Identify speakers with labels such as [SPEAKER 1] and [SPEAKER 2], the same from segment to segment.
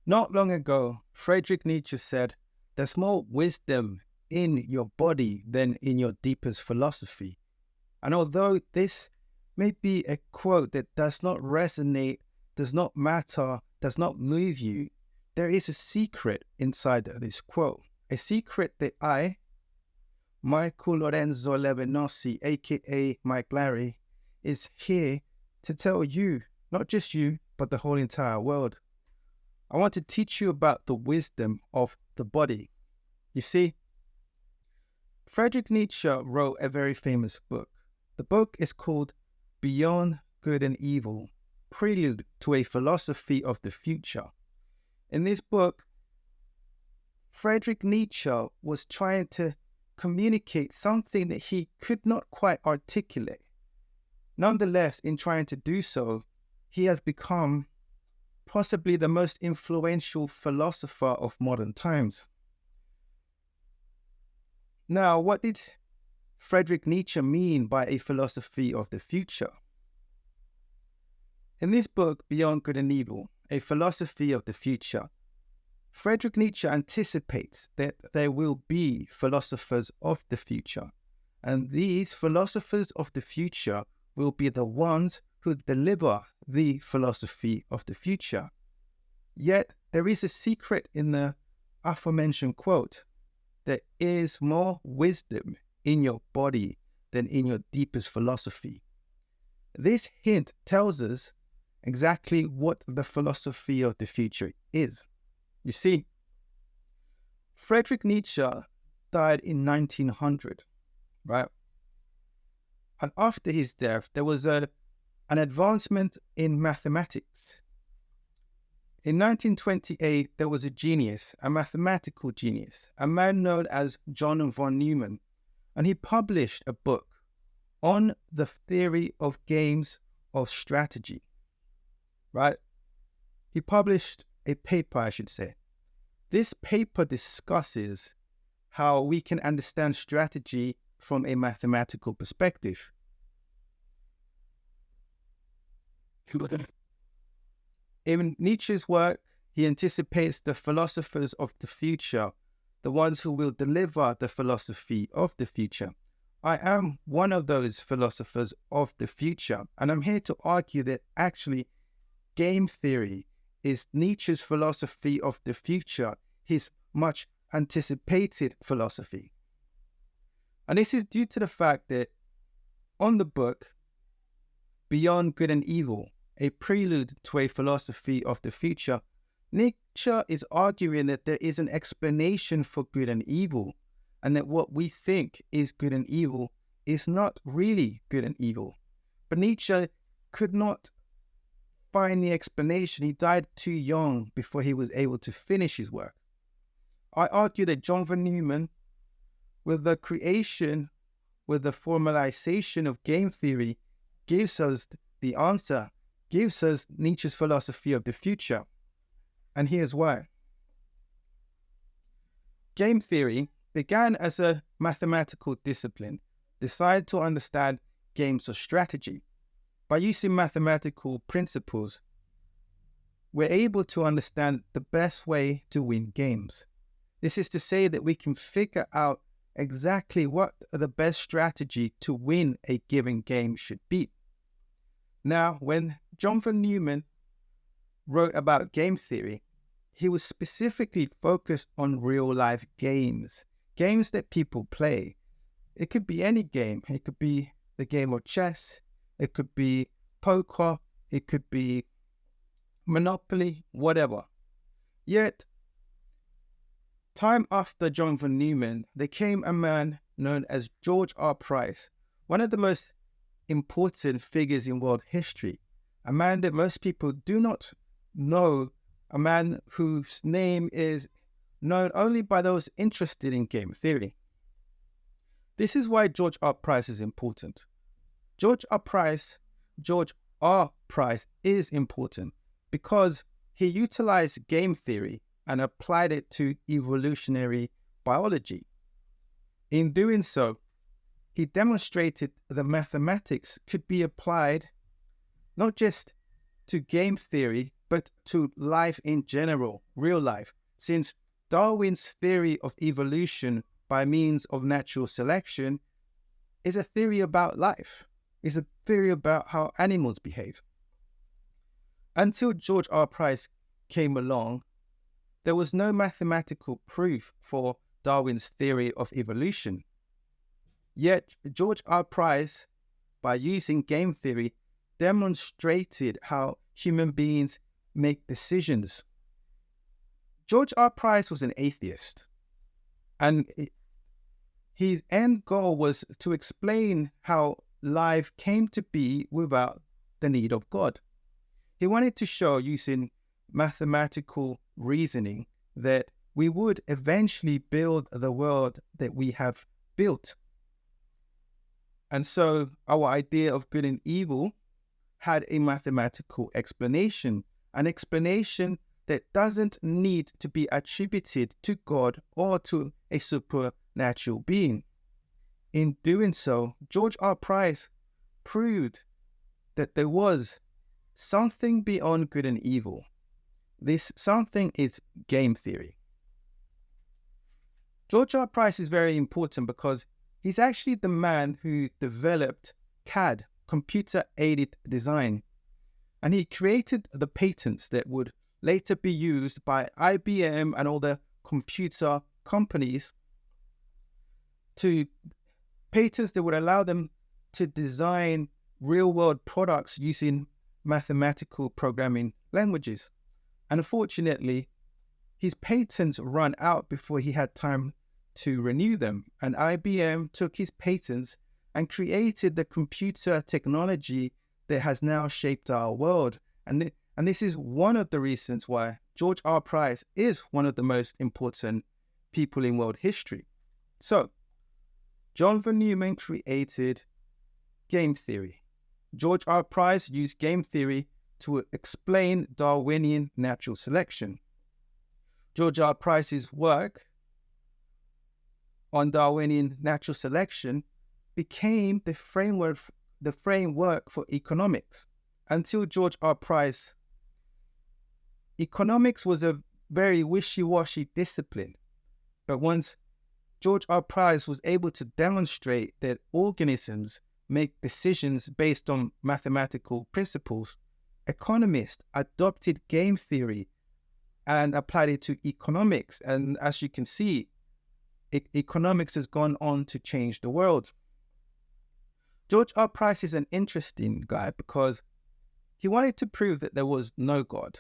[SPEAKER 1] Not long ago, Friedrich Nietzsche said, "There's more wisdom in your body than in your deepest philosophy." And although this may be a quote that does not resonate, does not matter, does not move you, there is a secret inside this quote. A secret that I, Michael Lorenzo Levinossi, aka Mike Larry, is here to tell you, not just you, but the whole entire world. I want to teach you about the wisdom of the body. You see, Friedrich Nietzsche wrote a very famous book. The book is called Beyond Good and Evil, Prelude to a Philosophy of the Future. In this book, Friedrich Nietzsche was trying to communicate something that he could not quite articulate. Nonetheless, in trying to do so, he has become possibly the most influential philosopher of modern times. Now, what did Friedrich Nietzsche mean by a philosophy of the future? In this book, Beyond Good and Evil, a philosophy of the future, Friedrich Nietzsche anticipates that there will be philosophers of the future, and these philosophers of the future will be the ones who deliver the philosophy of the future. Yet, there is a secret in the aforementioned quote. There is more wisdom in your body than in your deepest philosophy. This hint tells us exactly what the philosophy of the future is. You see, Friedrich Nietzsche died in 1900, right? And after his death, there was an advancement in mathematics. In 1928, there was a genius, a mathematical genius, a man known as John von Neumann, and he published a book on the theory of games of strategy, right? He published a paper, I should say. This paper discusses how we can understand strategy from a mathematical perspective. In Nietzsche's work, he anticipates the philosophers of the future, the ones who will deliver the philosophy of the future. I am one of those philosophers of the future, and I'm here to argue that actually game theory is Nietzsche's philosophy of the future, his much anticipated philosophy. And this is due to the fact that on the book, Beyond Good and Evil, a prelude to a philosophy of the future, Nietzsche is arguing that there is an explanation for good and evil, and that what we think is good and evil is not really good and evil. But Nietzsche could not find the explanation. He died too young before he was able to finish his work. I argue that John von Neumann, with the creation, with the formalization of game theory, gives us the answer, gives us Nietzsche's philosophy of the future. And here's why. Game theory began as a mathematical discipline designed to understand games of strategy. By using mathematical principles, we're able to understand the best way to win games. This is to say that we can figure out exactly what the best strategy to win a given game should be. Now, when John von Neumann wrote about game theory, he was specifically focused on real-life games, games that people play. It could be any game. It could be the game of chess. It could be poker. It could be Monopoly, whatever. Yet, time after John von Neumann, there came a man known as George R. Price, one of the most important figures in world history, a man that most people do not know, a man whose name is known only by those interested in game theory. This is why George R. Price is important. George R. Price is important because he utilized game theory and applied it to evolutionary biology. In doing so, he demonstrated that mathematics could be applied not just to game theory, but to life in general, real life, since Darwin's theory of evolution by means of natural selection is a theory about life, is a theory about how animals behave. Until George R. Price came along, there was no mathematical proof for Darwin's theory of evolution. Yet George R. Price, by using game theory, demonstrated how human beings make decisions. George R. Price was an atheist, and his end goal was to explain how life came to be without the need of God. He wanted to show, using mathematical reasoning, that we would eventually build the world that we have built. And so our idea of good and evil had a mathematical explanation, an explanation that doesn't need to be attributed to God or to a supernatural being. In doing so, George R. Price proved that there was something beyond good and evil. This something is game theory. George R. Price is very important because he's actually the man who developed CAD, computer-aided design, and he created the patents that would later be used by IBM and all the computer companies, to patents that would allow them to design real-world products using mathematical programming languages. Unfortunately, his patents ran out before he had time to renew them, and IBM took his patents and created the computer technology that has now shaped our world. And this is one of the reasons why George R. Price is one of the most important people in world history. So, John von Neumann created game theory. George R. Price used game theory to explain Darwinian natural selection. George R. Price's work on Darwinian natural selection became the framework for economics. Until George R. Price, economics was a very wishy-washy discipline. But once George R. Price was able to demonstrate that organisms make decisions based on mathematical principles, economists adopted game theory and applied it to economics. And as you can see, economics has gone on to change the world. George R. Price is an interesting guy because he wanted to prove that there was no God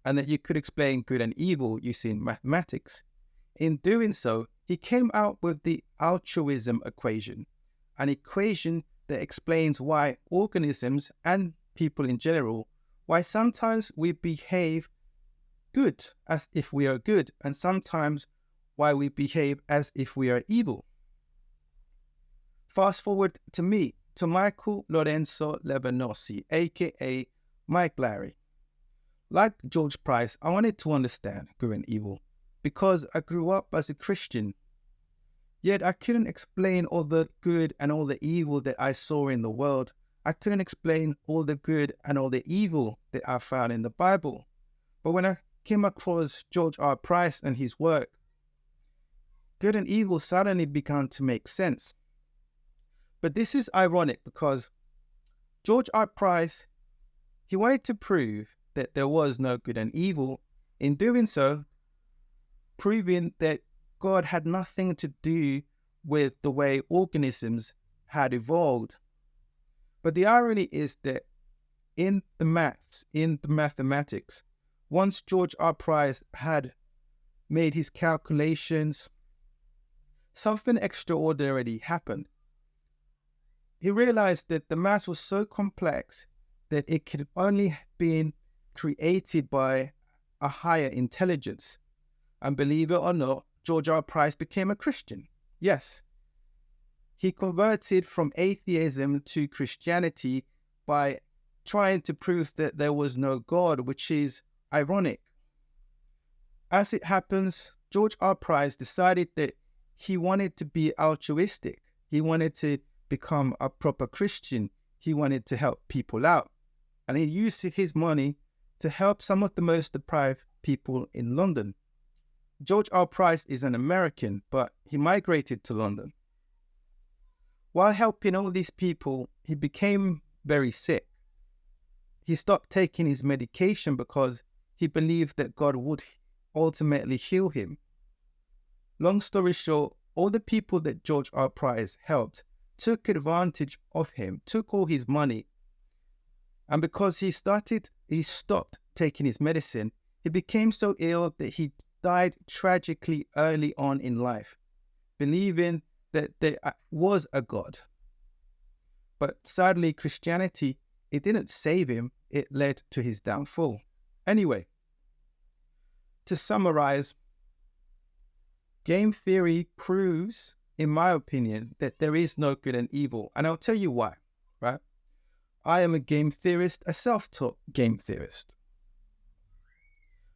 [SPEAKER 1] and that you could explain good and evil using mathematics. In doing so, he came out with the altruism equation, an equation that explains why organisms and people in general, why sometimes we behave good as if we are good, and sometimes why we behave as if we are evil. Fast forward to me, to Michael Lorenzo Levanossi, aka Mike Larry. Like George Price, I wanted to understand good and evil because I grew up as a Christian. Yet I couldn't explain all the good and all the evil that I saw in the world. I couldn't explain all the good and all the evil that I found in the Bible. But when I came across George R. Price and his work, good and evil suddenly began to make sense. But this is ironic because George R. Price, he wanted to prove that there was no good and evil. In doing so, proving that God had nothing to do with the way organisms had evolved. But the irony is that in the maths, in the mathematics, once George R. Price had made his calculations, something extraordinary happened. He realized that the maths was so complex that it could only have been created by a higher intelligence. And believe it or not, George R. Price became a Christian. Yes, he converted from atheism to Christianity by trying to prove that there was no God, which is ironic. As it happens, George R. Price decided that he wanted to be altruistic. He wanted to become a proper Christian. He wanted to help people out. And he used his money to help some of the most deprived people in London. George R. Price is an American, but he migrated to London. While helping all these people, he became very sick. He stopped taking his medication because he believed that God would ultimately heal him. Long story short, all the people that George R. Price helped took advantage of him, took all his money. And because he stopped taking his medicine, he became so ill that he died tragically early on in life, believing that there was a God. But sadly, Christianity, it didn't save him, it led to his downfall. Anyway, to summarize, game theory proves, in my opinion, that there is no good and evil. And I'll tell you why, right? I am a game theorist, a self-taught game theorist.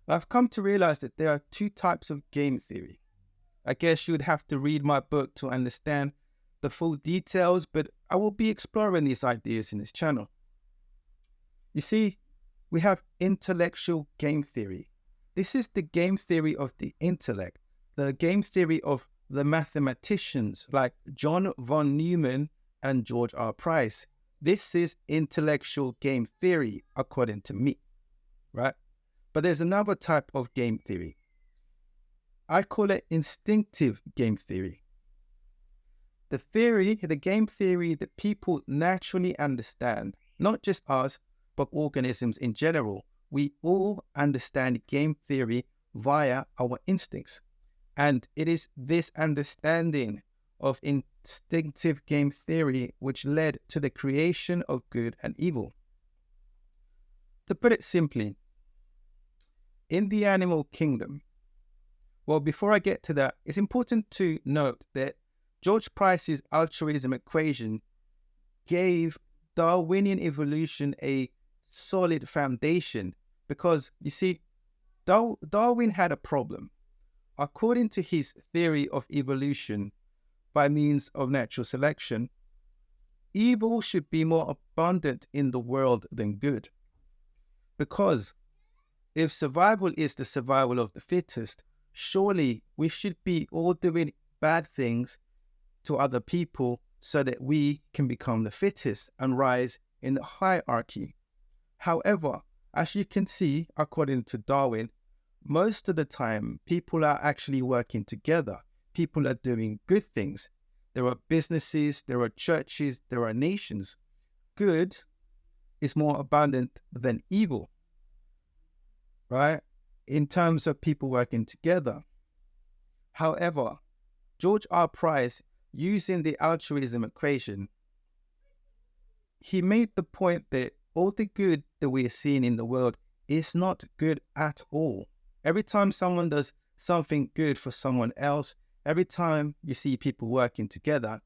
[SPEAKER 1] I've come to realize that there are two types of game theory. I guess you'd have to read my book to understand the full details, but I will be exploring these ideas in this channel. You see, we have intellectual game theory. This is the game theory of the intellect, the game theory of the mathematicians like John von Neumann and George R. Price. This is intellectual game theory, according to me, right? But there's another type of game theory. I call it instinctive game theory. The game theory that people naturally understand, not just us, but organisms in general. We all understand game theory via our instincts. And it is this understanding of instinctive game theory which led to the creation of good and evil. To put it simply, in the animal kingdom, well, before I get to that, it's important to note that George Price's altruism equation gave Darwinian evolution a solid foundation because, you see, Darwin had a problem. According to his theory of evolution by means of natural selection, evil should be more abundant in the world than good. Because if survival is the survival of the fittest, surely we should be all doing bad things to other people so that we can become the fittest and rise in the hierarchy. However, as you can see, according to Darwin, most of the time people are actually working together. People are doing good things. There are businesses, there are churches, there are nations. Good is more abundant than evil, right? In terms of people working together. However, George R. Price, using the altruism equation, he made the point that all the good that we are seeing in the world is not good at all. Every time someone does something good for someone else, every time you see people working together,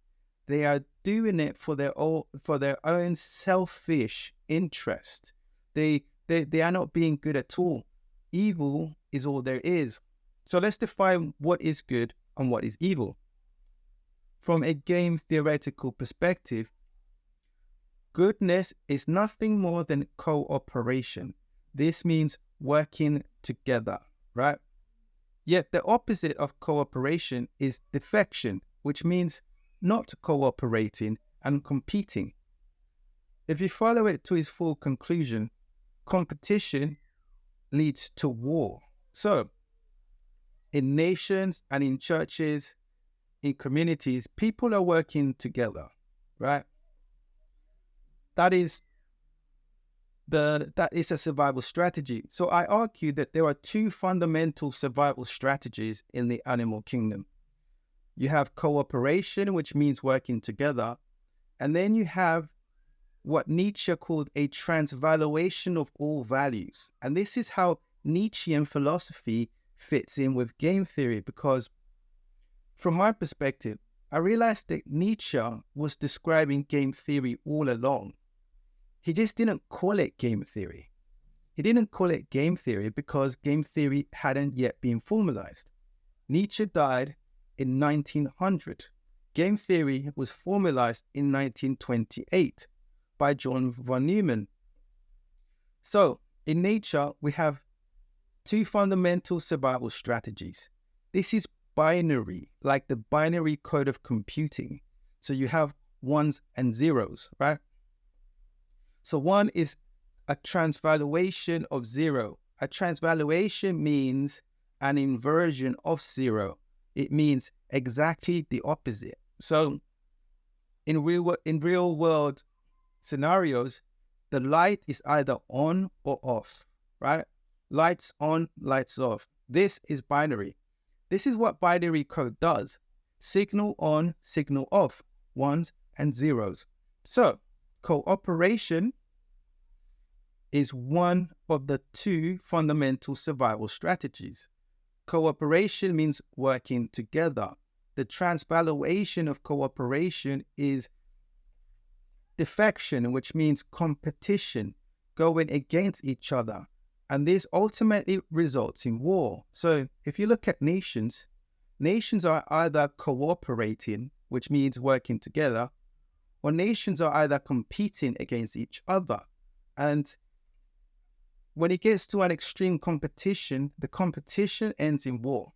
[SPEAKER 1] they are doing it for their own selfish interest. They are not being good at all. Evil is all there is. So let's define what is good and what is evil. From a game theoretical perspective, goodness is nothing more than cooperation. This means working together, right? Yet the opposite of cooperation is defection, which means not cooperating and competing. If you follow it to its full conclusion, competition leads to war. So, in nations and in churches, in communities, people are working together, right? That is a survival strategy. So I argue that there are two fundamental survival strategies in the animal kingdom. You have cooperation, which means working together, and then you have what Nietzsche called a transvaluation of all values. And this is how Nietzschean philosophy fits in with game theory, because from my perspective, I realized that Nietzsche was describing game theory all along. He just didn't call it game theory. He didn't call it game theory because game theory hadn't yet been formalized. Nietzsche died in 1900. Game theory was formalized in 1928 by John von Neumann. So In nature, we have two fundamental survival strategies. This is binary, like the binary code of computing. So you have ones and zeros, right? So one is a transvaluation of zero. A transvaluation means an inversion of zero. It means exactly the opposite. So in real world scenarios, the light is either on or off, right? Lights on, lights off. This is binary. This is what binary code does. Signal on, signal off, ones and zeros. So cooperation is one of the two fundamental survival strategies. Cooperation means working together. The transvaluation of cooperation is defection, which means competition, going against each other. And this ultimately results in war. So if you look at nations, nations are either cooperating, which means working together, or nations are either competing against each other. And when it gets to an extreme competition, the competition ends in war.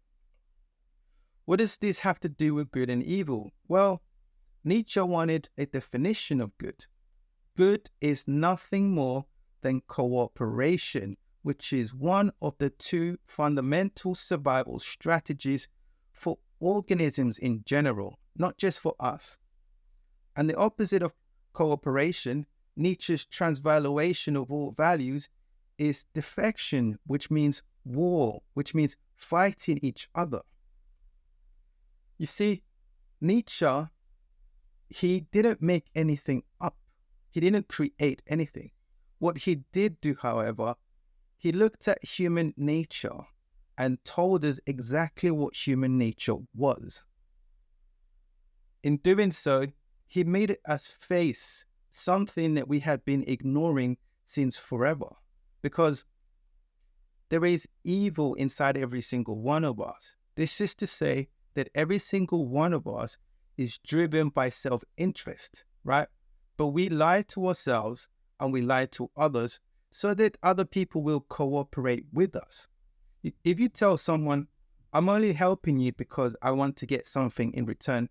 [SPEAKER 1] What does this have to do with good and evil? Well, Nietzsche wanted a definition of good. Good is nothing more than cooperation, which is one of the two fundamental survival strategies for organisms in general, not just for us. And the opposite of cooperation, Nietzsche's transvaluation of all values, is defection, which means war, which means fighting each other. You see, Nietzsche, he didn't make anything up. He didn't create anything. What he did do, however, he looked at human nature and told us exactly what human nature was. In doing so, he made us face something that we had been ignoring since forever, because there is evil inside every single one of us. This is to say that every single one of us is driven by self-interest, right? But we lie to ourselves and we lie to others so that other people will cooperate with us. If you tell someone, I'm only helping you because I want to get something in return,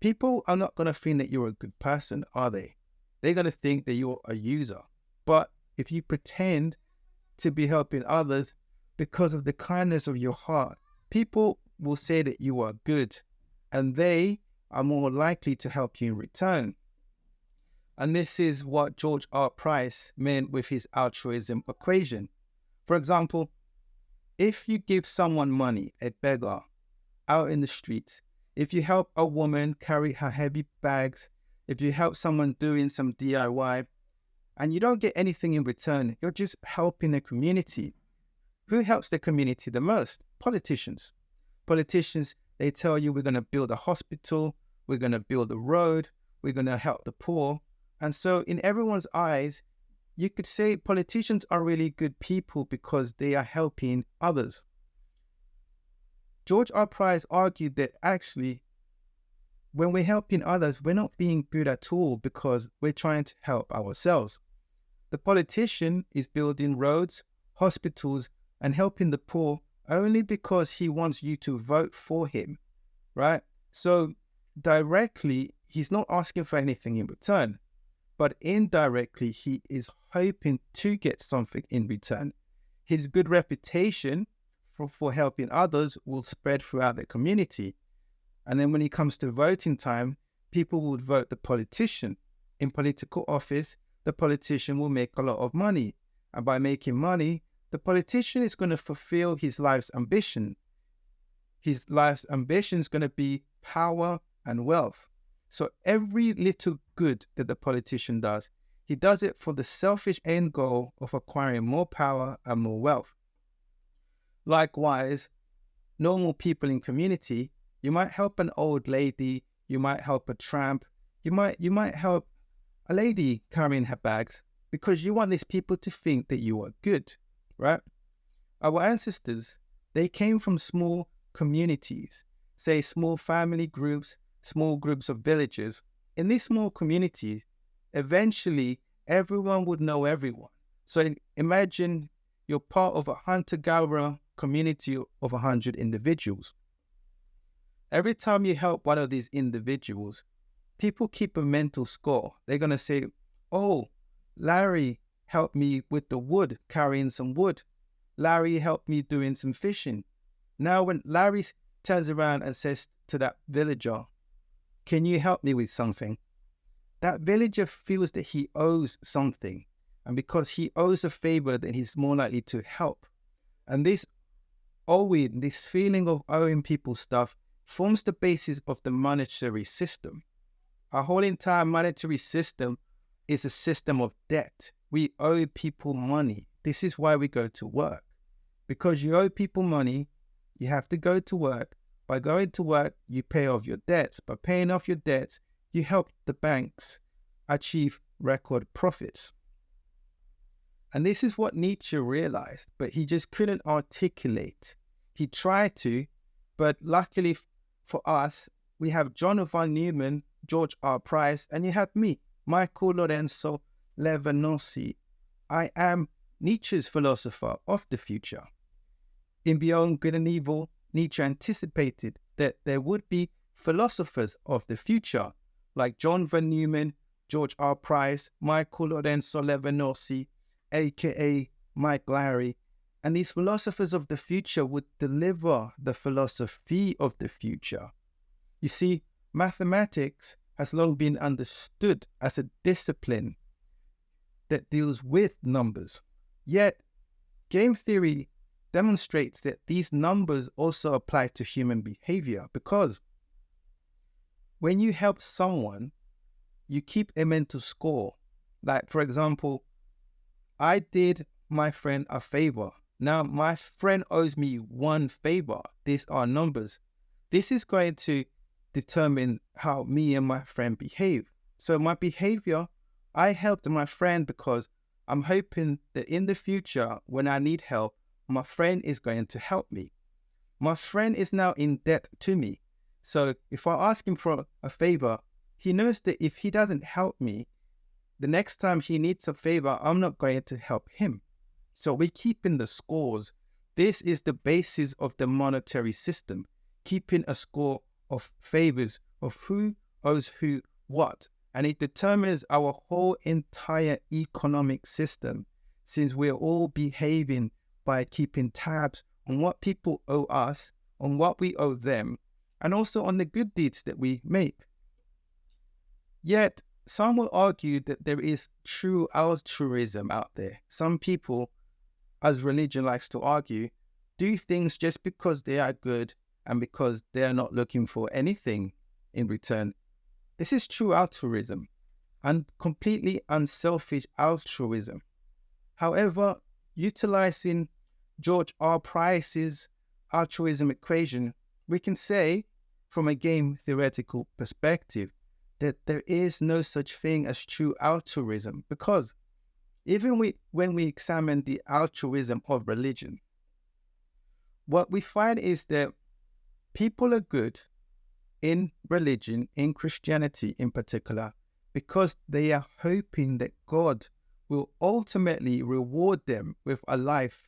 [SPEAKER 1] people are not going to think that you're a good person, are they? They're going to think that you're a user. But if you pretend to be helping others because of the kindness of your heart, people will say that you are good, and they are more likely to help you in return. And this is what George R. Price meant with his altruism equation. For example, if you give someone money, a beggar, out in the streets, if you help a woman carry her heavy bags, if you help someone doing some DIY, and you don't get anything in return, you're just helping the community. Who helps the community the most? Politicians. Politicians, they tell you we're going to build a hospital, we're going to build a road, we're going to help the poor. And so in everyone's eyes, you could say politicians are really good people because they are helping others. George R. Price argued that actually, when we're helping others, we're not being good at all because we're trying to help ourselves. The politician is building roads, hospitals, and helping the poor only because he wants you to vote for him, right? So directly, he's not asking for anything in return, but indirectly, he is hoping to get something in return. His good reputation for helping others will spread throughout the community. And then when it comes to voting time, people would vote the politician. In political office, the politician will make a lot of money. And by making money, the politician is going to fulfill his life's ambition. His life's ambition is going to be power and wealth. So every little good that the politician does, he does it for the selfish end goal of acquiring more power and more wealth. Likewise, normal people in community, you might help an old lady, you might help a tramp, you might help a lady carrying her bags because you want these people to think that you are good, right? Our ancestors, they came from small communities, say small family groups, small groups of villagers. In these small communities, eventually everyone would know everyone. So imagine you're part of a hunter-gatherer community of 100 individuals. Every time you help one of these individuals, people keep a mental score. They're going to say, oh, Larry helped me with the wood, carrying some wood. Larry helped me doing some fishing. Now when Larry turns around and says to that villager, can you help me with something? That villager feels that he owes something. And because he owes a favor, then he's more likely to help. And this owing, this feeling of owing people stuff, forms the basis of the monetary system. Our whole entire monetary system is a system of debt. We owe people money. This is why we go to work. Because you owe people money, you have to go to work. By going to work, you pay off your debts. By paying off your debts, you help the banks achieve record profits. And this is what Nietzsche realized, but he just couldn't articulate. He tried to, but luckily for us, we have John von Neumann, George R. Price, and you have me, Michael Lorenzo Levanossi. I am Nietzsche's philosopher of the future. In Beyond Good and Evil, Nietzsche anticipated that there would be philosophers of the future, like John von Neumann, George R. Price, Michael Lorenzo Levanossi, aka Mike Larry, and these philosophers of the future would deliver the philosophy of the future. You see, mathematics has long been understood as a discipline that deals with numbers. Yet, game theory demonstrates that these numbers also apply to human behavior, because when you help someone, you keep a mental score. Like, for example, I did my friend a favor. Now, my friend owes me one favor. These are numbers. This is going to determine how me and my friend behave. So my behavior, I helped my friend because I'm hoping that in the future, when I need help, my friend is going to help me. My friend is now in debt to me. So if I ask him for a favor, he knows that if he doesn't help me, the next time he needs a favor, I'm not going to help him. So we keep in the scores. This is the basis of the monetary system, keeping a score of favors, of who owes who what. And it determines our whole entire economic system, since we're all behaving by keeping tabs on what people owe us, on what we owe them, and also on the good deeds that we make. Yet, some will argue that there is true altruism out there. Some people, as religion likes to argue, do things just because they are good and because they are not looking for anything in return. This is true altruism and completely unselfish altruism. However, utilizing George R. Price's altruism equation, we can say, from a game theoretical perspective, that there is no such thing as true altruism, because even when we examine the altruism of religion, what we find is that people are good in religion, in Christianity in particular, because they are hoping that God will ultimately reward them with a life,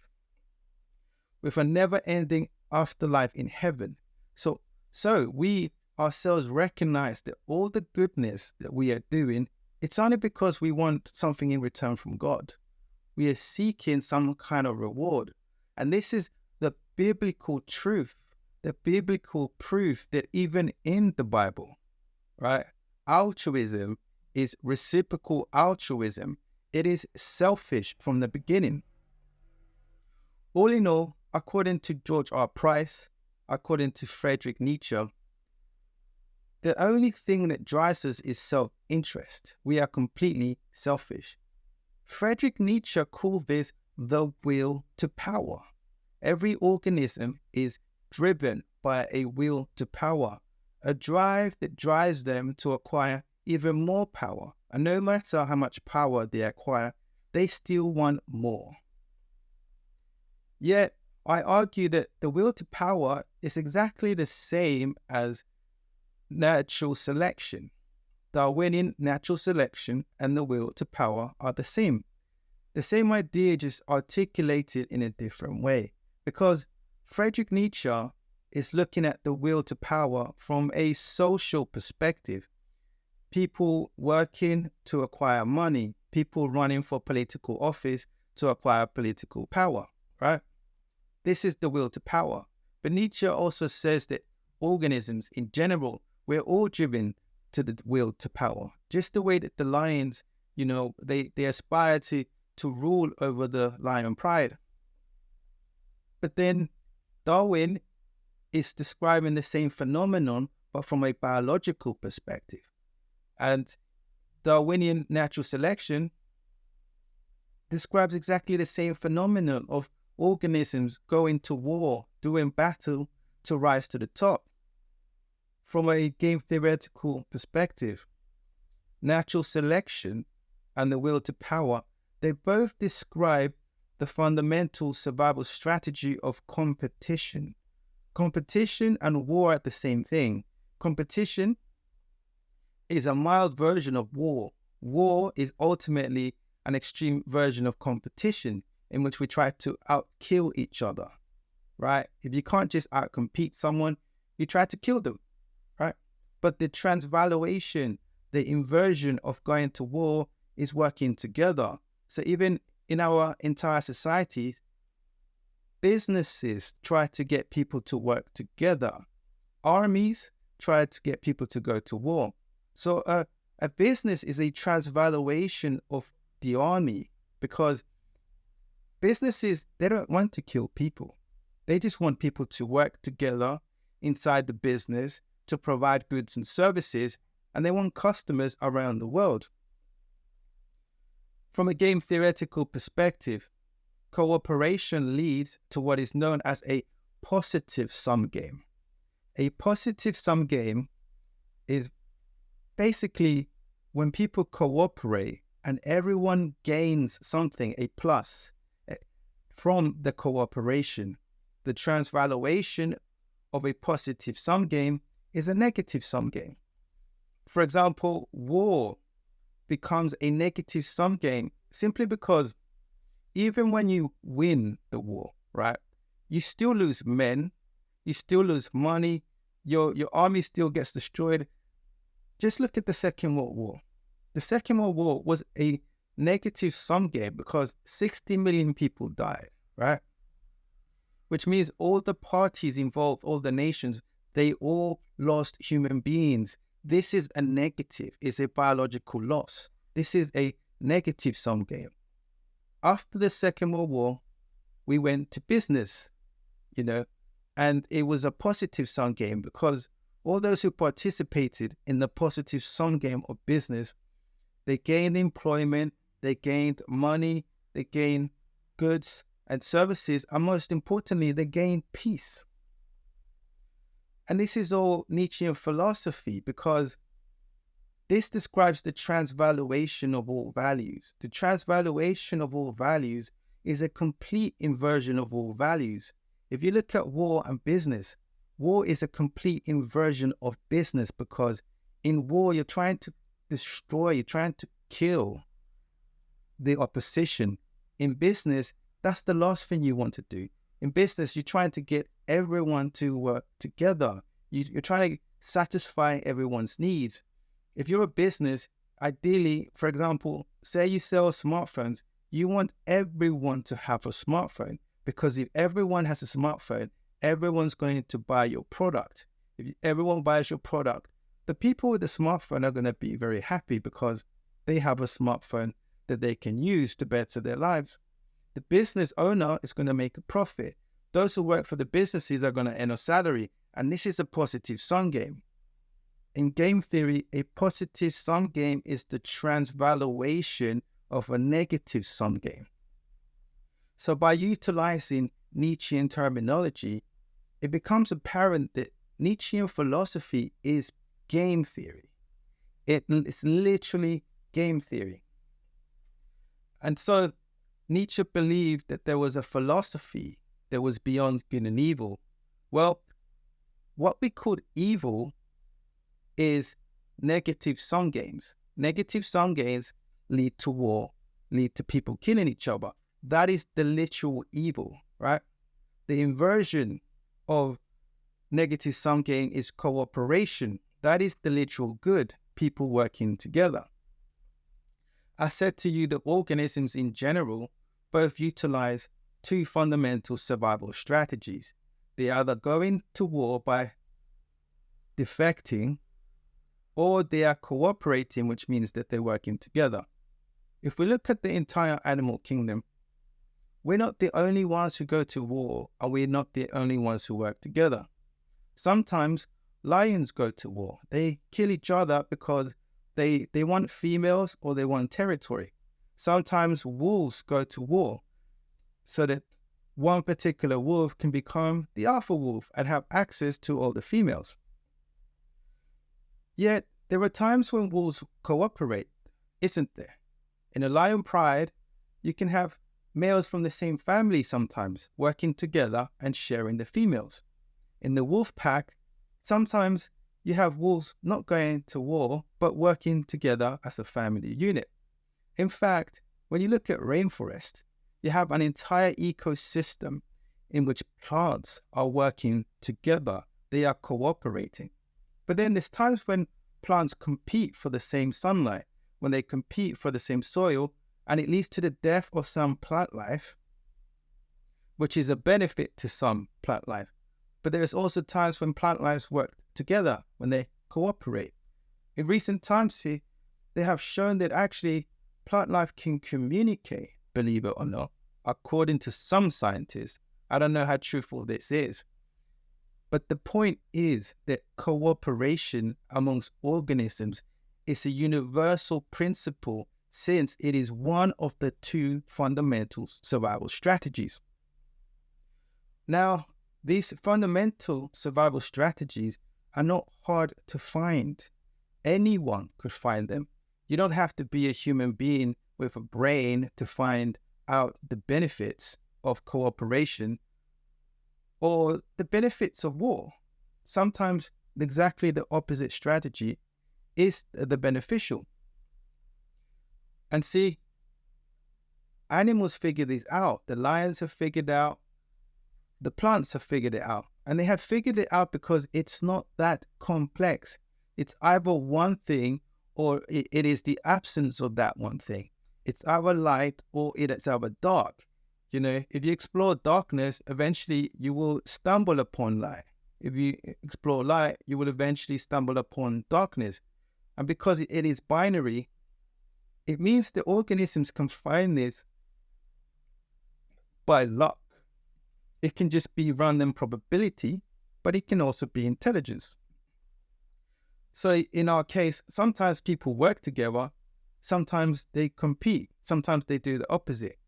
[SPEAKER 1] with a never-ending afterlife in heaven. So we ourselves recognize that all the goodness that we are doing, it's only because we want something in return from God. We are seeking some kind of reward. And this is the biblical truth, the biblical proof that even in the Bible, right, altruism is reciprocal altruism. It is selfish from the beginning. All in all, according to George R. Price, according to Friedrich Nietzsche, the only thing that drives us is self-interest. We are completely selfish. Friedrich Nietzsche called this the will to power. Every organism is driven by a will to power, a drive that drives them to acquire even more power. And no matter how much power they acquire, they still want more. Yet, I argue that the will to power is exactly the same as natural selection. Darwinian natural selection and the will to power are the same. The same idea, just articulated in a different way. Because Friedrich Nietzsche is looking at the will to power from a social perspective. People working to acquire money, people running for political office to acquire political power, right? This is the will to power. But Nietzsche also says that organisms in general, we're all driven to the will to power. Just the way that the lions, they aspire to rule over the lion pride. But then Darwin is describing the same phenomenon, but from a biological perspective. And Darwinian natural selection describes exactly the same phenomenon of organisms going to war, doing battle to rise to the top. From a game theoretical perspective, natural selection and the will to power, they both describe the fundamental survival strategy of competition. Competition and war are the same thing. Competition is a mild version of war. War is ultimately an extreme version of competition in which we try to outkill each other, right? If you can't just outcompete someone, you try to kill them, right? But the transvaluation, the inversion of going to war is working together. So even in our entire society, businesses try to get people to work together. Armies try to get people to go to war. So a business is a transvaluation of the army, because businesses, they don't want to kill people. They just want people to work together inside the business to provide goods and services, and they want customers around the world. From a game theoretical perspective, cooperation leads to what is known as a positive sum game. A positive sum game is basically when people cooperate and everyone gains something, a plus, from the cooperation. The transvaluation of a positive sum game is a negative sum game. For example, war becomes a negative sum game simply because even when you win the war, right, you still lose men, you still lose money, your army still gets destroyed. Just look at the Second World War. The Second World War was a negative sum game because 60 million people died, right? Which means all the parties involved, all the nations, they all lost human beings. This is a negative, it's a biological loss. This is a negative sum game. After the Second World War, we went to business, and it was a positive sum game because all those who participated in the positive sum game of business, they gained employment, they gained money, they gained goods and services, and most importantly, they gained peace. And this is all Nietzschean philosophy because this describes the transvaluation of all values. The transvaluation of all values is a complete inversion of all values. If you look at war and business, war is a complete inversion of business because in war, you're trying to destroy, you're trying to kill the opposition. In business, that's the last thing you want to do. In business, you're trying to get everyone to work together. You're trying to satisfy everyone's needs. If you're a business, ideally, for example, say you sell smartphones, you want everyone to have a smartphone because if everyone has a smartphone, everyone's going to buy your product. If everyone buys your product, the people with the smartphone are going to be very happy because they have a smartphone that they can use to better their lives. The business owner is going to make a profit. Those who work for the businesses are going to earn a salary. And this is a positive sum game. In game theory, a positive sum game is the transvaluation of a negative sum game. So by utilizing Nietzschean terminology, it becomes apparent that Nietzschean philosophy is game theory. It's literally game theory. And so Nietzsche believed that there was a philosophy that was beyond good and evil. Well, what we call evil is negative sum games. Negative sum games lead to war. lead to people killing each other. That is the literal evil, right? The inversion of negative sum gain is cooperation. That is the literal good, people working together. I said to you that organisms in general both utilize two fundamental survival strategies. They either go into war by defecting, or they are cooperating, which means that they're working together. If we look at the entire animal kingdom, we're not the only ones who go to war, and we're not the only ones who work together. Sometimes lions go to war. They kill each other because they want females or they want territory. Sometimes wolves go to war so that one particular wolf can become the alpha wolf and have access to all the females. Yet, there are times when wolves cooperate, isn't there? In a lion pride, you can have males from the same family sometimes working together and sharing the females. In the wolf pack, sometimes you have wolves not going to war, but working together as a family unit. In fact, when you look at rainforest, you have an entire ecosystem in which plants are working together. They are cooperating. But then there's times when plants compete for the same sunlight, when they compete for the same soil, and it leads to the death of some plant life, which is a benefit to some plant life. But there's also times when plant lives work together, when they cooperate. In recent times, they have shown that actually plant life can communicate, believe it or not, according to some scientists. I don't know how truthful this is. But the point is that cooperation amongst organisms is a universal principle, since it is one of the two fundamental survival strategies. Now, these fundamental survival strategies are not hard to find. Anyone could find them. You don't have to be a human being with a brain to find out the benefits of cooperation or the benefits of war. Sometimes exactly the opposite strategy is the beneficial. And see, animals figure this out. The lions have figured out, the plants have figured it out. And they have figured it out because it's not that complex. It's either one thing or it is the absence of that one thing. It's either light or it is either dark. You know, if you explore darkness, eventually you will stumble upon light. If you explore light, you will eventually stumble upon darkness. And because it is binary, it means the organisms can find this by luck. It can just be random probability, but it can also be intelligence. So in our case, sometimes people work together, sometimes they compete, sometimes they do the opposite.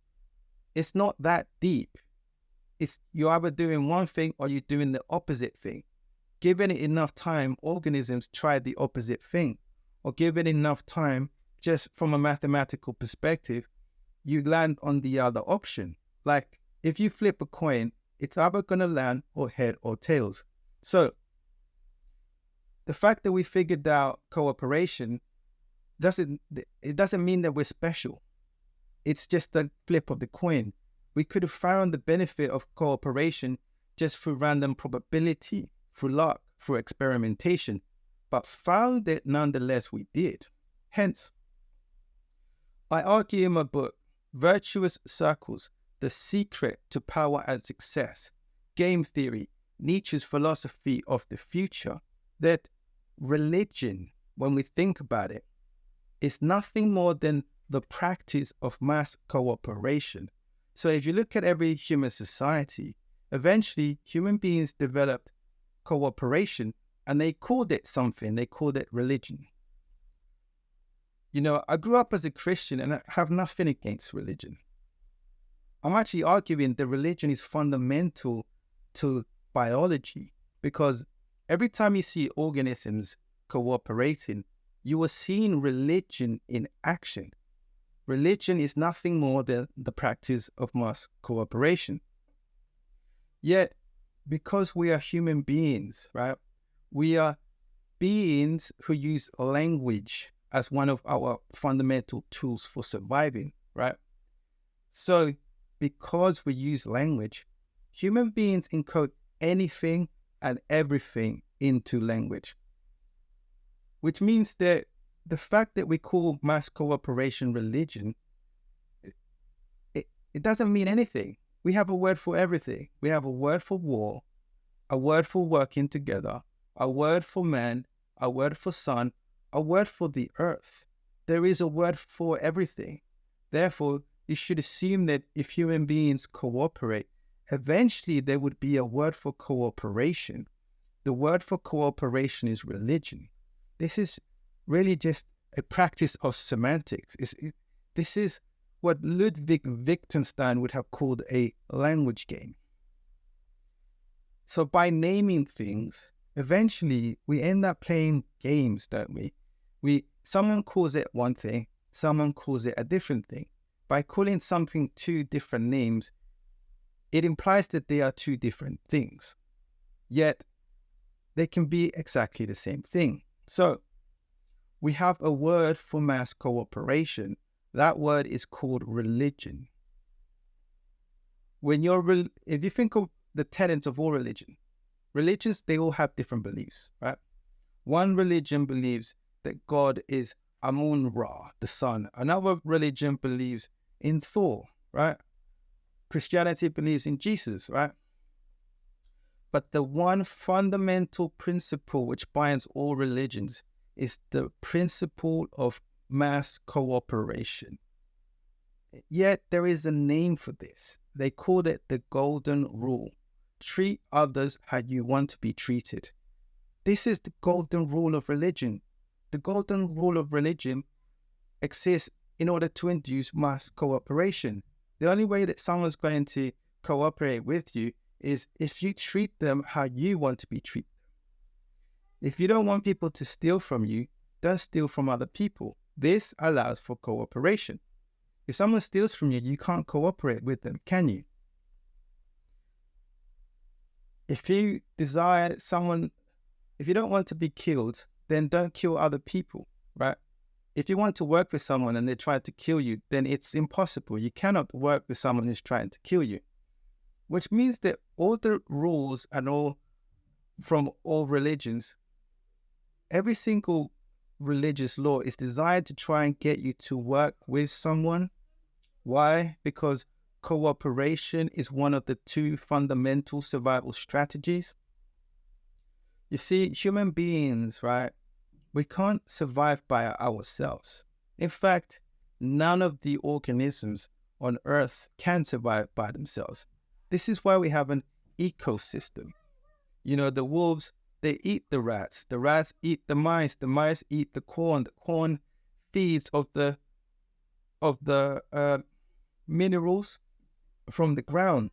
[SPEAKER 1] It's not that deep. It's you're either doing one thing or you're doing the opposite thing. Given it enough time, organisms try the opposite thing. Or given enough time, just from a mathematical perspective, you land on the other option. Like if you flip a coin, it's either going to land or head or tails. So the fact that we figured out cooperation doesn't mean that we're special. It's just the flip of the coin. We could have found the benefit of cooperation just through random probability, through luck, through experimentation, but found it nonetheless we did. Hence, I argue in my book, Virtuous Circles, The Secret to Power and Success, Game Theory, Nietzsche's Philosophy of the Future, that religion, when we think about it, is nothing more than the practice of mass cooperation. So if you look at every human society, eventually human beings developed cooperation and they called it something, they called it religion. You know, I grew up as a Christian and I have nothing against religion. I'm actually arguing that religion is fundamental to biology because every time you see organisms cooperating, you are seeing religion in action. Religion is nothing more than the practice of mass cooperation. Yet, because we are human beings, right? We are beings who use language as one of our fundamental tools for surviving. right? So because we use language, human beings encode anything and everything into language, which means that the fact that we call mass cooperation religion, it doesn't mean anything. We have a word for everything. We have a word for war, a word for working together, a word for man, a word for sun, a word for the earth. There is a word for everything. Therefore, you should assume that if human beings cooperate, eventually there would be a word for cooperation. The word for cooperation is religion. This is really just a practice of semantics. This is what Ludwig Wittgenstein would have called a language game. So by naming things, eventually we end up playing games, don't we? Someone calls it one thing, someone calls it a different thing. By calling something two different names, it implies that they are two different things. Yet they can be exactly the same thing. So we have a word for mass cooperation. That word is called religion. If you think of the tenets of all religions, they all have different beliefs, right? One religion believes that God is Amun-Ra, the sun. Another religion believes in Thor, right? Christianity believes in Jesus, right? But the one fundamental principle which binds all religions is the principle of mass cooperation. Yet there is a name for this. They call it the golden rule. Treat others how you want to be treated. This is the golden rule of religion. The golden rule of religion exists in order to induce mass cooperation. The only way that someone's going to cooperate with you is if you treat them how you want to be treated. If you don't want people to steal from you, don't steal from other people. This allows for cooperation. If someone steals from you, you can't cooperate with them, can you? If you don't want to be killed, then don't kill other people, right? If you want to work with someone and they try to kill you, then it's impossible. You cannot work with someone who's trying to kill you. Which means that all the rules and all from all religions, every single religious law is designed to try and get you to work with someone. Why? Because cooperation is one of the two fundamental survival strategies. You see, human beings, right? We can't survive by ourselves. In fact, none of the organisms on Earth can survive by themselves. This is why we have an ecosystem. You know, the wolves, they eat the rats eat the mice eat the corn feeds of the minerals from the ground.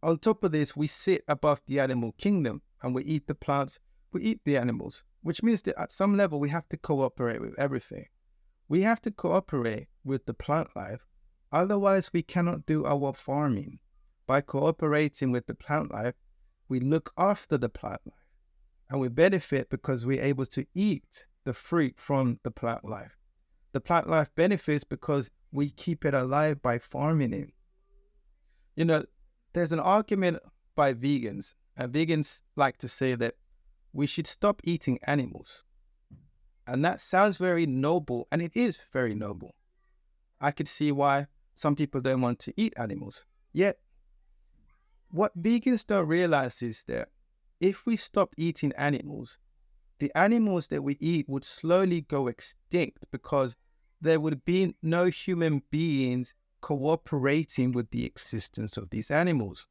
[SPEAKER 1] On top of this, we sit above the animal kingdom and we eat the plants, we eat the animals, which means that at some level we have to cooperate with everything. We have to cooperate with the plant life, otherwise we cannot do our farming. By cooperating with the plant life, we look after the plant life and we benefit because we're able to eat the fruit from the plant life. The plant life benefits because we keep it alive by farming it. You know, there's an argument by vegans, and vegans like to say that we should stop eating animals. And that sounds very noble, and it is very noble. I could see why some people don't want to eat animals. Yet, what vegans don't realize is that if we stop eating animals, the animals that we eat would slowly go extinct because there would be no human beings cooperating with the existence of these animals.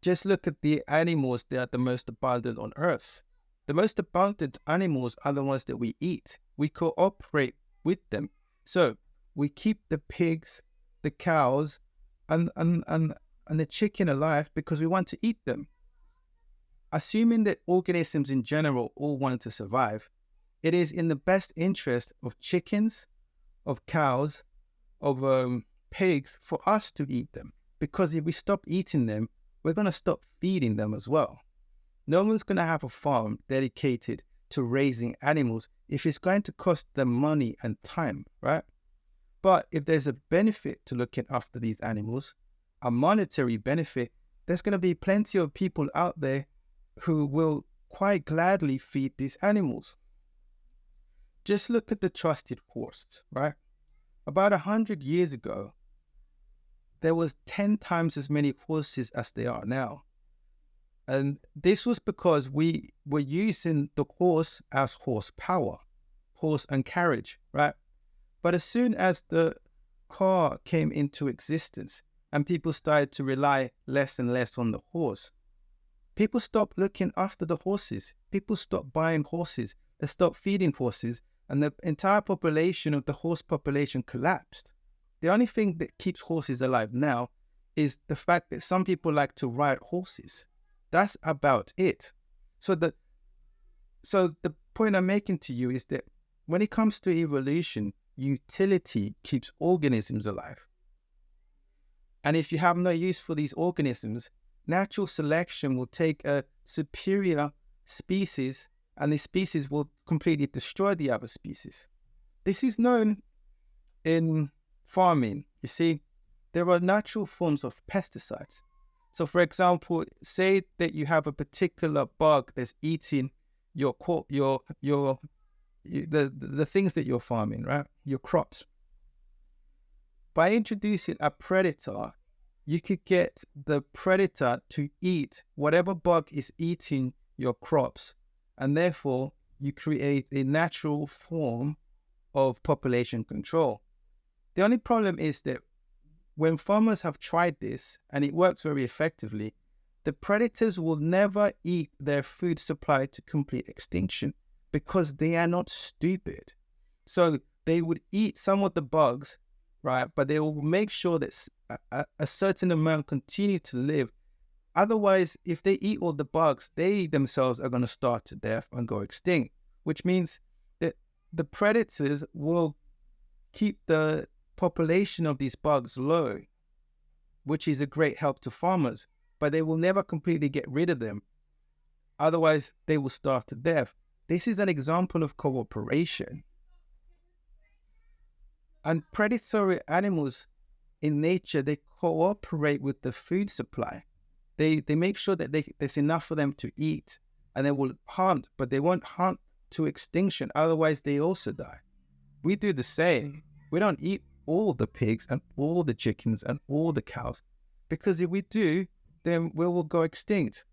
[SPEAKER 1] Just look at the animals that are the most abundant on Earth. The most abundant animals are the ones that we eat. We cooperate with them. So we keep the pigs, the cows, and the chicken alive because we want to eat them. Assuming that organisms in general all want to survive, it is in the best interest of chickens, of cows, of pigs for us to eat them. Because if we stop eating them, we're going to stop feeding them as well. No one's going to have a farm dedicated to raising animals if it's going to cost them money and time, right? But if there's a benefit to looking after these animals, a monetary benefit, there's going to be plenty of people out there who will quite gladly feed these animals. Just look at the trusted horse, right? About 100 years ago, there was 10 times as many horses as there are now. And this was because we were using the horse as horsepower, horse and carriage, right? But as soon as the car came into existence and people started to rely less and less on the horse, people stopped looking after the horses. People stopped buying horses. They stopped feeding horses, and the entire population of the horse population collapsed. The only thing that keeps horses alive now is the fact that some people like to ride horses. That's about it. So the point I'm making to you is that when it comes to evolution, utility keeps organisms alive. And if you have no use for these organisms, natural selection will take a superior species, and the species will completely destroy the other species. This is known in farming. You see, there are natural forms of pesticides. So, for example, say that you have a particular bug that's eating the things that you're farming, right? Your crops. By introducing a predator, you could get the predator to eat whatever bug is eating your crops, and therefore you create a natural form of population control. The only problem is that when farmers have tried this, and it works very effectively, the predators will never eat their food supply to complete extinction because they are not stupid. So they would eat some of the bugs, right? But they will make sure that a certain amount continue to live. Otherwise, if they eat all the bugs, they themselves are going to starve to death and go extinct, which means that the predators will keep the population of these bugs low, which is a great help to farmers, but they will never completely get rid of them. Otherwise, they will starve to death. This is an example of cooperation. And predatory animals in nature, they cooperate with the food supply. They make sure that there's enough for them to eat, and they will hunt, but they won't hunt to extinction. Otherwise, they also die. We do the same. We don't eat all the pigs and all the chickens and all the cows, because if we do, then we will go extinct.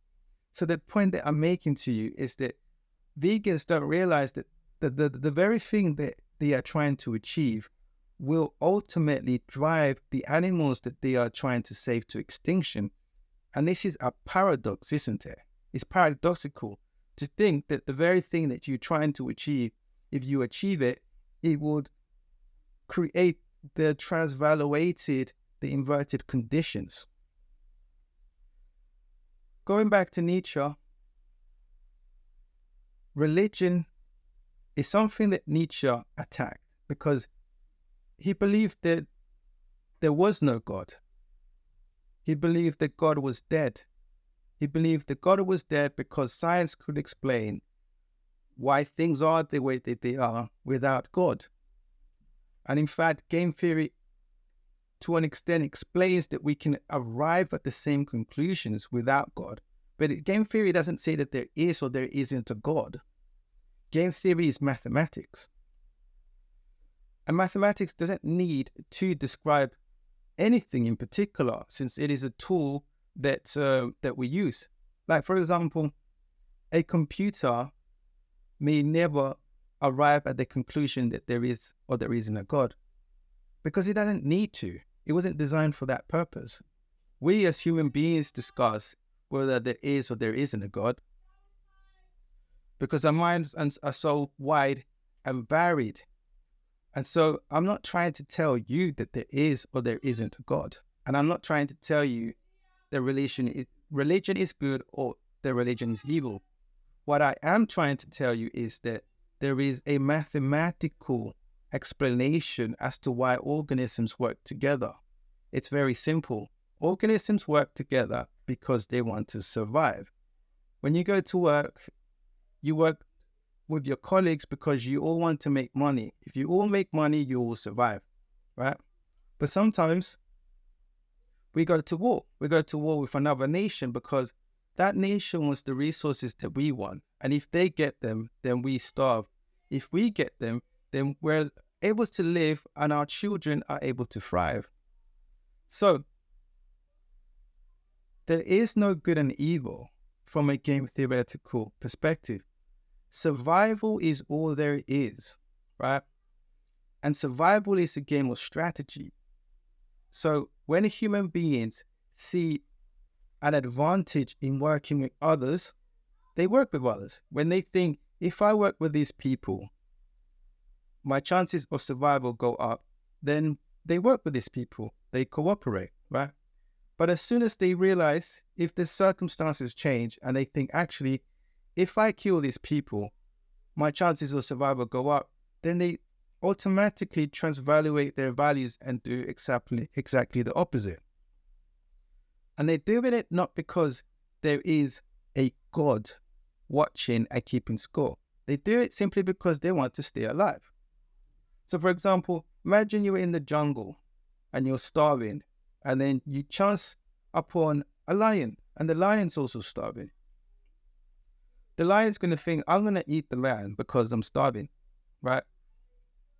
[SPEAKER 1] So the point that I'm making to you is that vegans don't realize that the very thing that they are trying to achieve will ultimately drive the animals that they are trying to save to extinction. And this is a paradox, isn't it? It's paradoxical to think that the very thing that you're trying to achieve, if you achieve it, it would create the transvaluated, the inverted conditions. Going back to Nietzsche, religion is something that Nietzsche attacked because he believed that there was no God. He believed that God was dead. He believed that God was dead because science could explain why things are the way that they are without God. And in fact, game theory, to an extent, explains that we can arrive at the same conclusions without God. But game theory doesn't say that there is or there isn't a God. Game theory is mathematics. And mathematics doesn't need to describe anything in particular, since it is a tool that we use. Like, for example, a computer may never arrive at the conclusion that there is or there isn't a God, because it doesn't need to. It wasn't designed for that purpose. We as human beings discuss whether there is or there isn't a God, because our minds are so wide and varied. And so I'm not trying to tell you that there is or there isn't a God. And I'm not trying to tell you that religion is good or that religion is evil. What I am trying to tell you is that there is a mathematical explanation as to why organisms work together. It's very simple. Organisms work together because they want to survive. When you go to work, you work with your colleagues because you all want to make money. If you all make money, you will survive, right? But sometimes we go to war. We go to war with another nation because that nation wants the resources that we want. And if they get them, then we starve. If we get them, then we're able to live and our children are able to thrive. So there is no good and evil from a game theoretical perspective. Survival is all there is, right? And survival is a game of strategy. So when human beings see an advantage in working with others, they work with others. When they think, if I work with these people, my chances of survival go up, then they work with these people. They cooperate, right? But as soon as they realize, if the circumstances change and they think, actually, if I kill these people, my chances of survival go up, then they automatically transvaluate their values and do exactly the opposite. And they're doing it not because there is a God watching and keeping score. They do it simply because they want to stay alive. So for example, imagine you're in the jungle and you're starving, and then you chance upon a lion, and the lion's also starving. The lion's going to think, I'm going to eat the man because I'm starving, right?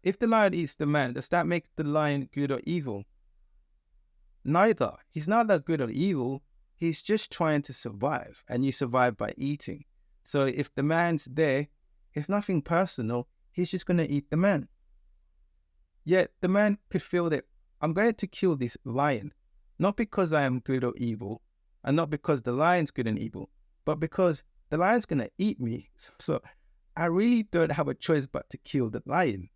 [SPEAKER 1] If the lion eats the man, does that make the lion good or evil? Neither. He's not that good or evil. He's just trying to survive, and you survive by eating. So if the man's there, it's nothing personal. He's just going to eat the man. Yet the man could feel that I'm going to kill this lion, not because I am good or evil, and not because the lion's good and evil, but because the lion's going to eat me. So I really don't have a choice but to kill the lion.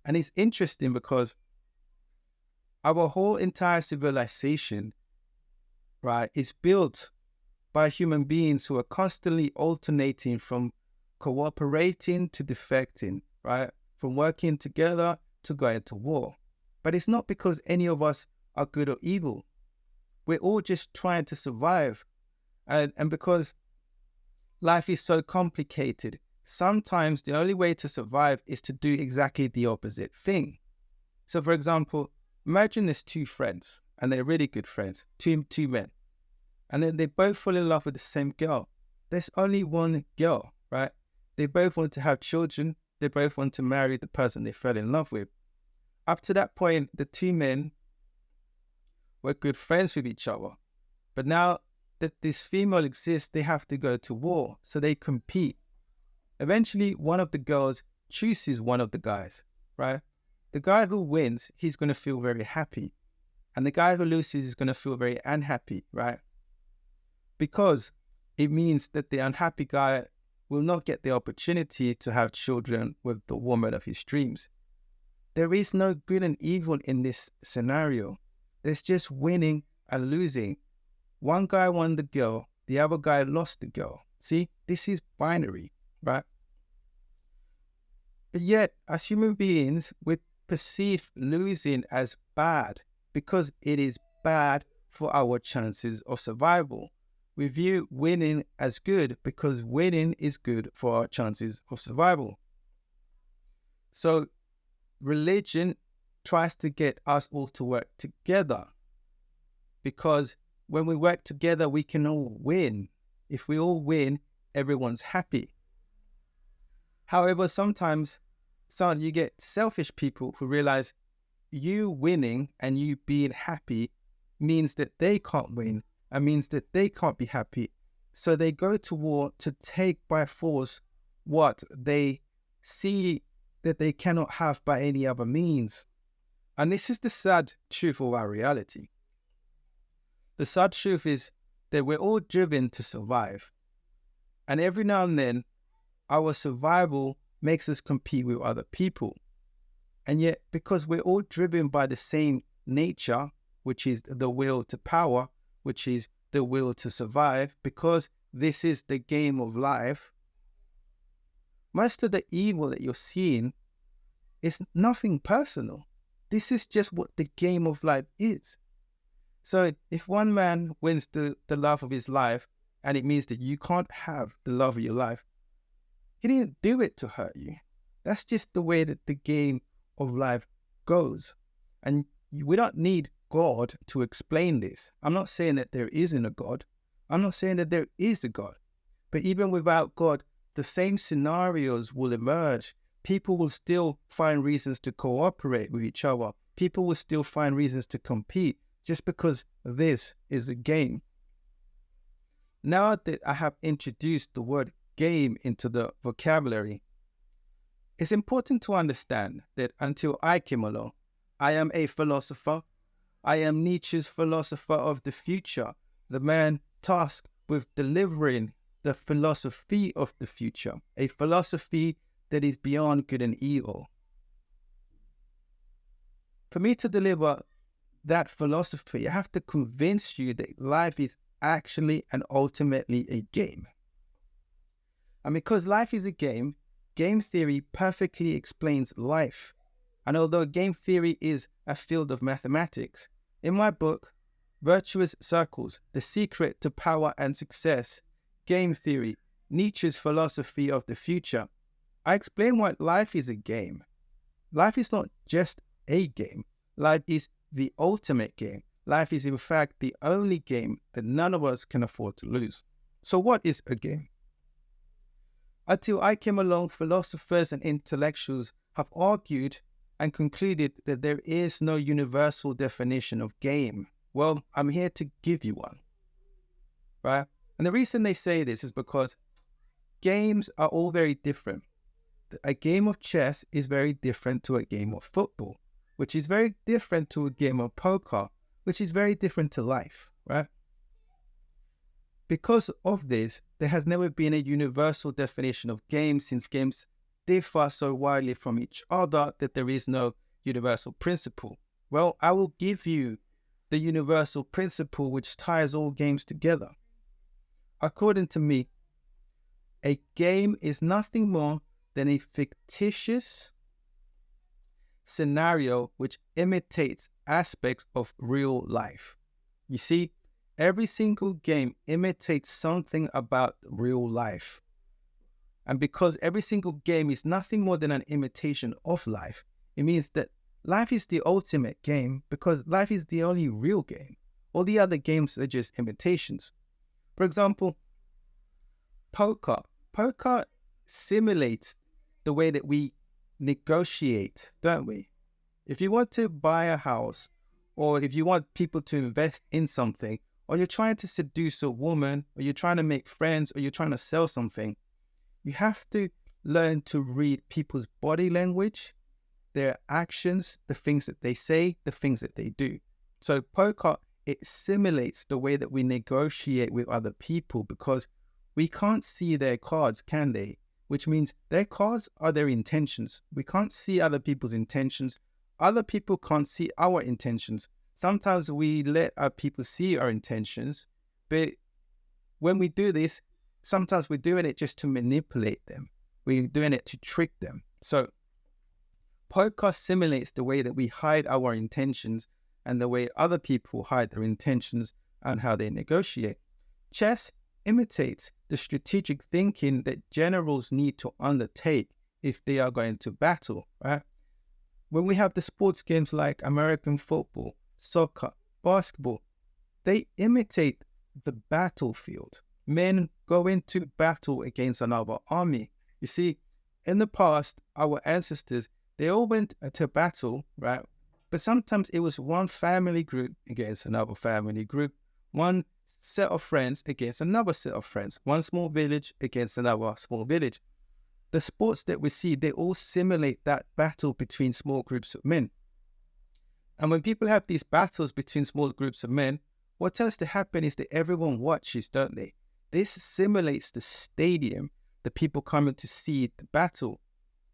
[SPEAKER 1] And it's interesting because our whole entire civilization, right, is built by human beings who are constantly alternating from cooperating to defecting, right? From working together to going to war. But it's not because any of us are good or evil. We're all just trying to survive. And because life is so complicated, sometimes the only way to survive is to do exactly the opposite thing. So for example, imagine there's two friends, and they're really good friends, two men. And then they both fall in love with the same girl. There's only one girl, right? They both want to have children. They both want to marry the person they fell in love with. Up to that point, the two men were good friends with each other. But now that this female exists, they have to go to war. So they compete. Eventually, one of the girls chooses one of the guys, right? The guy who wins, he's going to feel very happy. And the guy who loses is going to feel very unhappy, right? Because it means that the unhappy guy will not get the opportunity to have children with the woman of his dreams. There is no good and evil in this scenario. There's just winning and losing. One guy won the girl, the other guy lost the girl. See, this is binary, right? But yet, as human beings, we perceive losing as bad because it is bad for our chances of survival. We view winning as good because winning is good for our chances of survival. So religion tries to get us all to work together because when we work together, we can all win. If we all win, everyone's happy. However, sometimes you get selfish people who realize you winning and you being happy means that they can't win and means that they can't be happy. So they go to war to take by force what they see that they cannot have by any other means. And this is the sad truth of our reality. The sad truth is that we're all driven to survive. And every now and then, our survival makes us compete with other people. And yet, because we're all driven by the same nature, which is the will to power, which is the will to survive, because this is the game of life, most of the evil that you're seeing is nothing personal. This is just what the game of life is. So if one man wins the love of his life, and it means that you can't have the love of your life, he didn't do it to hurt you. That's just the way that the game of life goes. And we don't need God to explain this. I'm not saying that there isn't a God. I'm not saying that there is a God. But even without God, the same scenarios will emerge. People will still find reasons to cooperate with each other. People will still find reasons to compete just because this is a game. Now that I have introduced the word game into the vocabulary, it's important to understand that until I came along, I am a philosopher. I am Nietzsche's philosopher of the future, the man tasked with delivering the philosophy of the future, a philosophy that is beyond good and evil. For me to deliver that philosophy, I have to convince you that life is actually and ultimately a game. And because life is a game, game theory perfectly explains life. And although game theory is a field of mathematics, in my book, Virtuous Circles, The Secret to Power and Success, Game Theory, Nietzsche's Philosophy of the Future, I explain why life is a game. Life is not just a game. Life is the ultimate game. Life is, in fact, the only game that none of us can afford to lose. So what is a game? Until I came along, philosophers and intellectuals have argued and concluded that there is no universal definition of game. Well, I'm here to give you one, right? And the reason they say this is because games are all very different. A game of chess is very different to a game of football, which is very different to a game of poker, which is very different to life, right? Because of this, there has never been a universal definition of games, since games differ so widely from each other that there is no universal principle. Well, I will give you the universal principle which ties all games together. According to me, a game is nothing more than a fictitious scenario which imitates aspects of real life. You see, every single game imitates something about real life. And because every single game is nothing more than an imitation of life, it means that life is the ultimate game because life is the only real game. All the other games are just imitations. For example, poker. Poker simulates the way that we negotiate, don't we? If you want to buy a house, or if you want people to invest in something, or you're trying to seduce a woman, or you're trying to make friends, or you're trying to sell something, you have to learn to read people's body language, their actions, the things that they say, the things that they do. So poker, it simulates the way that we negotiate with other people because we can't see their cards, can they? Which means their cards are their intentions. We can't see other people's intentions. Other people can't see our intentions. Sometimes we let our people see our intentions, but when we do this, sometimes we're doing it just to manipulate them. We're doing it to trick them. So poker simulates the way that we hide our intentions and the way other people hide their intentions and how they negotiate. Chess imitates the strategic thinking that generals need to undertake if they are going to battle, right? When we have the sports games like American football, soccer, basketball, they imitate the battlefield. Men go into battle against another army. You see, in the past, our ancestors, they all went to battle, right? But sometimes it was one family group against another family group, one set of friends against another set of friends, one small village against another small village. The sports that we see, they all simulate that battle between small groups of men. And when people have these battles between small groups of men, what tends to happen is that everyone watches, don't they? This simulates the stadium, the people coming to see the battle.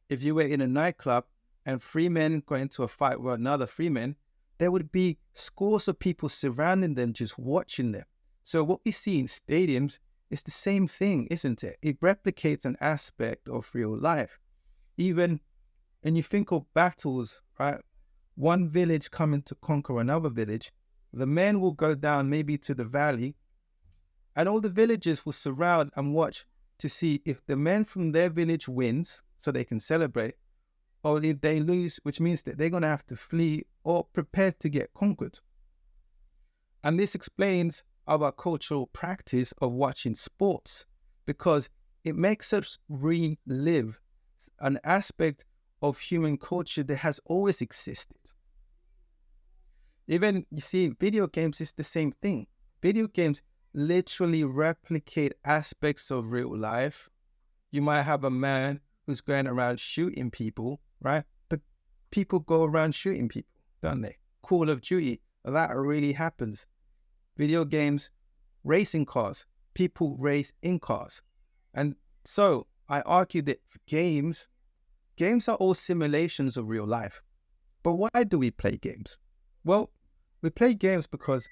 [SPEAKER 1] If you were in a nightclub and 3 men got into a fight with another 3 men, there would be scores of people surrounding them just watching them. So what we see in stadiums is the same thing, isn't it? It replicates an aspect of real life. Even when you think of battles, right? One village coming to conquer another village, the men will go down maybe to the valley, and all the villagers will surround and watch to see if the men from their village wins, so they can celebrate, or if they lose, which means that they're going to have to flee or prepare to get conquered. And this explains our cultural practice of watching sports, because it makes us relive an aspect of human culture that has always existed. Even, you see, video games is the same thing. Video games literally replicate aspects of real life. You might have a man who's going around shooting people, right? But people go around shooting people, don't they? Call of Duty, that really happens. Video games, racing cars, people race in cars. And so I argue that for games are all simulations of real life. But why do we play games? Well, we play games because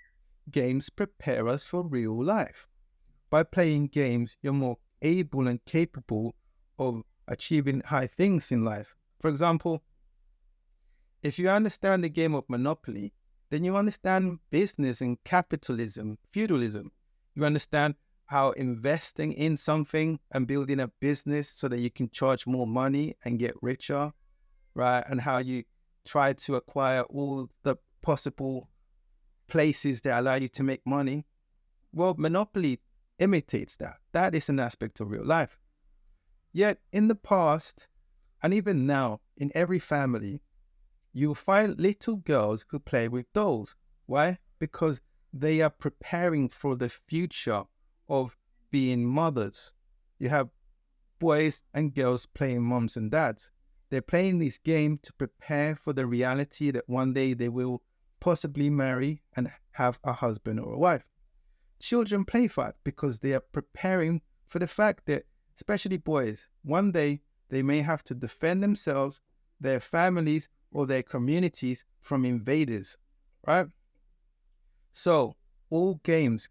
[SPEAKER 1] games prepare us for real life. By playing games, you're more able and capable of achieving high things in life. For example, if you understand the game of Monopoly, then you understand business and capitalism, feudalism. You understand how investing in something and building a business so that you can charge more money and get richer, right? And how you try to acquire all the possible places that allow you to make money. Well, Monopoly imitates that. That is an aspect of real life. Yet in the past, and even now, in every family, you'll find little girls who play with dolls. Why? Because they are preparing for the future of being mothers. You have boys and girls playing moms and dads. They're playing this game to prepare for the reality that one day they will possibly marry and have a husband or a wife. Children play fight because they are preparing for the fact that, especially boys, one day they may have to defend themselves, their families, or their communities from invaders, right? So all games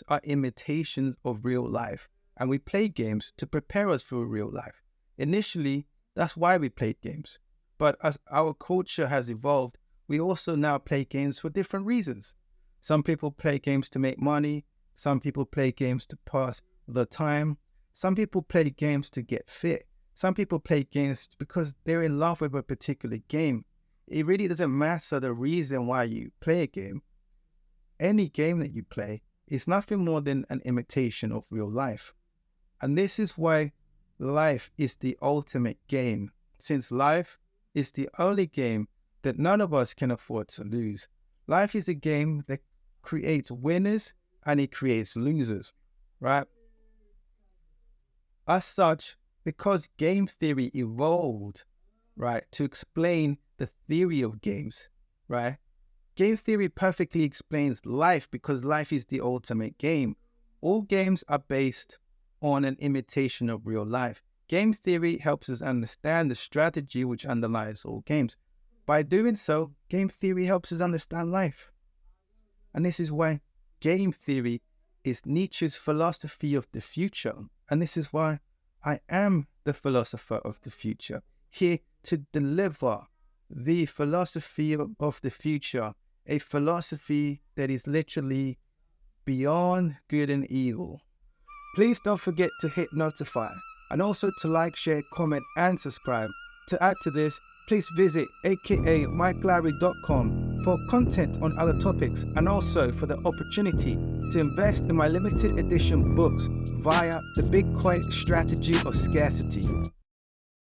[SPEAKER 1] are imitations of real life, and we play games to prepare us for real life. Initially, that's why we played games. But as our culture has evolved, we also now play games for different reasons. Some people play games to make money. Some people play games to pass the time. Some people play games to get fit. Some people play games because they're in love with a particular game. It really doesn't matter the reason why you play a game. Any game that you play is nothing more than an imitation of real life. And this is why life is the ultimate game, since life is the only game that none of us can afford to lose. Life is a game that creates winners and it creates losers, right? As such, because game theory evolved, right, to explain the theory of games, right? Game theory perfectly explains life because life is the ultimate game. All games are based on an imitation of real life. Game theory helps us understand the strategy which underlies all games. By doing so, game theory helps us understand life. And this is why game theory is Nietzsche's philosophy of the future. And this is why I am the philosopher of the future, here to deliver the philosophy of the future, a philosophy that is literally beyond good and evil. Please don't forget to hit notify and also to like, share, comment, and subscribe. To add to this, please visit aka.mikelarry.com for content on other topics and also for the opportunity to invest in my limited edition books via the Bitcoin strategy of scarcity.